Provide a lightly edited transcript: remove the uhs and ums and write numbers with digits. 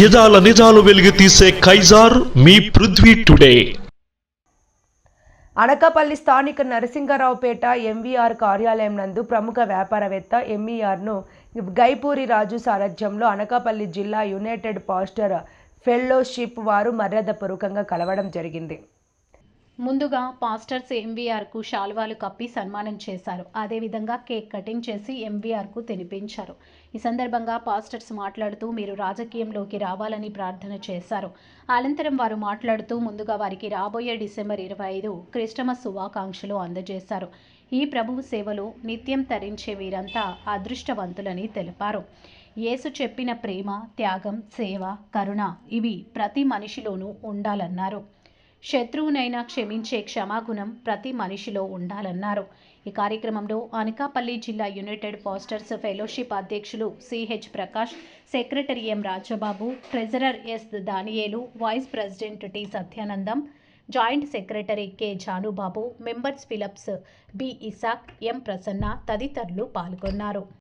యదాల నిజాలు వెలుగు తీసే కైజార్ మీ పృథ్వీ టుడే. అనకాపల్లి స్థానిక నరసింగరావుపేట ఎంవీఆర్ కార్యాలయం నందు ప్రముఖ వ్యాపారవేత్త ఎంఈఆర్ను గైపూరి రాజు సారథ్యంలో అనకాపల్లి జిల్లా యునైటెడ్ పాస్టర్ ఫెలోషిప్ వారు మర్యాదపూర్వకంగా కలవడం జరిగింది. ముందుగా పాస్టర్స్ ఎంవీఆర్కు శాల్వాలు కప్పి సన్మానం చేశారు. అదేవిధంగా కేక్ కటింగ్ చేసి ఎంవీఆర్కు తినిపించారు. ఈ సందర్భంగా పాస్టర్స్ మాట్లాడుతూ మీరు రాజకీయంలోకి రావాలని ప్రార్థన చేశారు. అనంతరం వారు మాట్లాడుతూ ముందుగా వారికి రాబోయే డిసెంబర్ 25 క్రిస్టమస్ శుభాకాంక్షలు అందజేశారు. ఈ ప్రభువు సేవలు నిత్యం తరించే వీరంతా అదృష్టవంతులని తెలిపారు. యేసు చెప్పిన ప్రేమ, త్యాగం, సేవ, కరుణ ఇవి ప్రతి మనిషిలోనూ ఉండాలన్నారు. శత్రువునైనా క్షమించే క్షమాగుణం ప్రతి మనిషిలో ఉండాలన్నారు. ఈ కార్యక్రమంలో అనకాపల్లి జిల్లా యునైటెడ్ పాస్టర్స్ ఫెలోషిప్ అధ్యక్షులు CH Prakash, secretary M Rajababu, treasurer S Daniyelu, vice president T Satyanandam, joint secretary K Janubabu, members Philips, B Isaac, M Prasanna తదితరులు పాల్గొన్నారు.